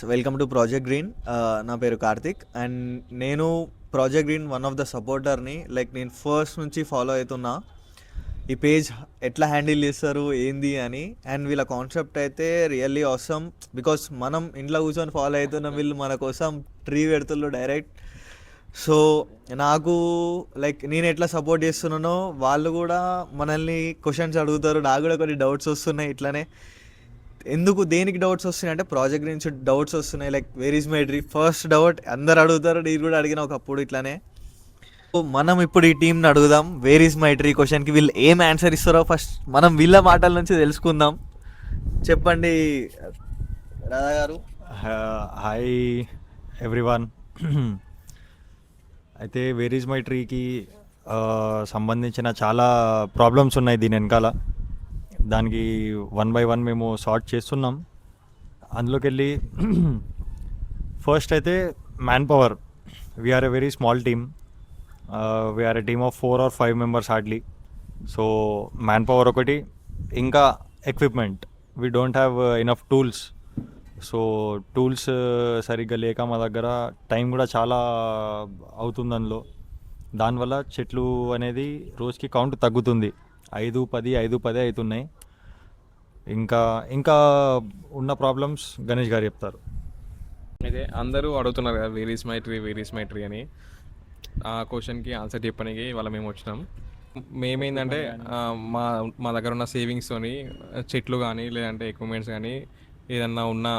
Welcome to project green. నా పేరు Karthik and నేను project green one of the సపోర్టర్ని. లైక్ నేను ఫస్ట్ నుంచి ఫాలో అవుతున్నా ఈ పేజ్ ఎట్లా హ్యాండిల్ చేస్తారు ఏంది అని. అండ్ వీళ్ళ కాన్సెప్ట్ అయితే రియల్లీ అవసరం. బికాస్ మనం ఇంట్లో కూర్చొని ఫాలో అవుతున్నాం, వీళ్ళు మన కోసం ట్రీ పెడుతున్నారు డైరెక్ట్. సో నాకు లైక్ నేను ఎట్లా సపోర్ట్ చేస్తున్నానో వాళ్ళు కూడా మనల్ని క్వశ్చన్స్ అడుగుతారు. నాకు కూడా కొన్ని డౌట్స్ వస్తున్నాయి ఇట్లానే. ఎందుకు దేనికి డౌట్స్ వస్తున్నాయి అంటే ప్రాజెక్ట్ గురించి డౌట్స్ వస్తున్నాయి. Like where is my tree first doubt అందరు అడుగుతారు, నేను కూడా అడిగిన ఒకప్పుడు ఇట్లానే. సో మనం ఇప్పుడు ఈ టీంని అడుగుదాం వేర్ ఈజ్ మై ట్రీ క్వశ్చన్కి వీళ్ళు ఏం ఆన్సర్ ఇస్తారో ఫస్ట్ మనం వీళ్ళ మాటల నుంచి తెలుసుకుందాం. చెప్పండి రాధా గారు. Hi everyone. అయితే వేర్ ఈజ్ మై ట్రీకి సంబంధించిన చాలా ప్రాబ్లమ్స్ ఉన్నాయి దీని వెనకాల. దానికి 1 by 1 మేము సార్ట్ చేస్తున్నాం. అందులోకి వెళ్ళి ఫస్ట్ అయితే manpower. We're a very small team. We're a team of 4 or 5 members hardly. So manpower ఒకటి, ఇంకా equipment. We don't have enough tools. So tools సరిగ్గా లేక మా దగ్గర టైం కూడా చాలా అవుతుంది అందులో. దానివల్ల చెట్లు అనేది రోజుకి కౌంట్ తగ్గుతుంది. 5-10 అవుతున్నాయి. ఇంకా ఇంకా ఉన్న ప్రాబ్లమ్స్ గణేష్ గారు చెప్తారు. అయితే అందరూ అడుగుతున్నారు కదా వేర్ ఈస్ మై ట్రీ అని. ఆ క్వశ్చన్కి ఆన్సర్ చెప్పడానికి ఇవాళ మేము వచ్చినాం. మేమేంటంటే మా మా దగ్గర ఉన్న సేవింగ్స్తోని చెట్లు కానీ లేదంటే ఎక్విప్మెంట్స్ కానీ ఏదన్నా ఉన్నా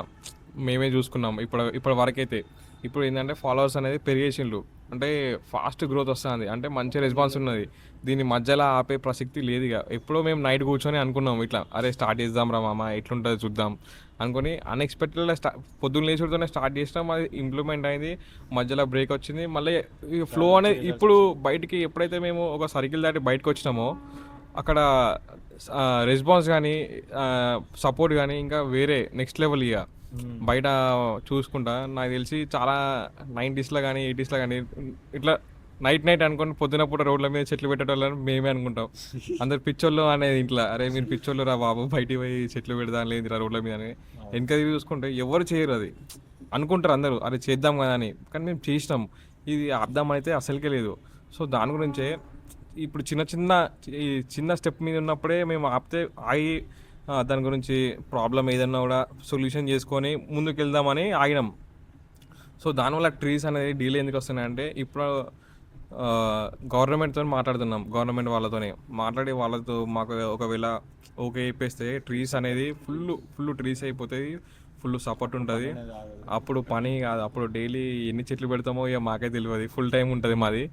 మేమే చూసుకున్నాం ఇప్పటి వరకైతే. ఇప్పుడు ఏంటంటే ఫాలోవర్స్ అనేది పెరిగేసిండ్రు, అంటే ఫాస్ట్ గ్రోత్ వస్తుంది, అంటే మంచి రెస్పాన్స్ ఉన్నది. దీన్ని మధ్యలో ఆపే ప్రసక్తి లేదు. ఇక ఎప్పుడో మేము నైట్ కూర్చొని అనుకున్నాం ఇట్లా, అరే స్టార్ట్ చేద్దాం రా మామ ఎట్లుంటుందో చూద్దాం అనుకుని అన్ఎక్స్పెక్టెడ్గా పొద్దున్న లేచుడుతోనే స్టార్ట్ చేసినాం. అది ఇంప్లిమెంట్ అయింది, మధ్యలో బ్రేక్ వచ్చింది. మళ్ళీ ఈ ఫ్లో అనేది ఇప్పుడు బయటికి ఎప్పుడైతే మేము ఒక సర్కిల్ దాటి బయటకు వచ్చినామో అక్కడ రెస్పాన్స్ కానీ సపోర్ట్ కానీ ఇంకా వేరే నెక్స్ట్ లెవెల్. ఇక బయట చూసుకుంటా నాకు తెలిసి చాలా 90sలో కానీ 80sలో కానీ ఇట్లా నైట్ అనుకుని పొద్దున పూట రోడ్ల మీద చెట్లు పెట్టేటోళ్ళని మేమే అనుకుంటాం. అందరు పిచ్చోళ్ళు అనేది ఇంట్లో, అరే మీరు పిచ్చోళ్ళు రా బాబు బయటికి పోయి చెట్లు పెడదాం లేదు రా రోడ్ల మీద అని. వెనక తిరిగి చూసుకుంటే ఎవరు చేయరు. అది అనుకుంటారు అందరూ, అరే చేద్దాం కదా అని. కానీ మేము చేసినాం. ఇది అర్థం అయితే అసలుకే లేదు. సో దాని గురించే ఇప్పుడు చిన్న స్టెప్ మీద ఉన్నప్పుడే మేము ఆగి దాని గురించి ప్రాబ్లం ఏదన్నా కూడా సొల్యూషన్ చేసుకొని ముందుకు వెళ్దామని ఆగినాం. సో దానివల్ల ట్రీస్ అనేది డీలే ఎందుకు వస్తున్నాయంటే ఇప్పుడు గవర్నమెంట్తో మాట్లాడుతున్నాం. గవర్నమెంట్ వాళ్ళతోనే మాట్లాడి వాళ్ళతో మాకు ఒకవేళ ఓకే చెప్పేస్తే ట్రీస్ అనేది ఫుల్ ట్రీస్ అయిపోతాయి, ఫుల్ సపోర్ట్ ఉంటుంది. అప్పుడు పని కాదు, అప్పుడు డైలీ ఎన్ని చెట్లు పెడతామో ఇక మాకే తెలియదు. ఫుల్ టైం ఉంటుంది మాది.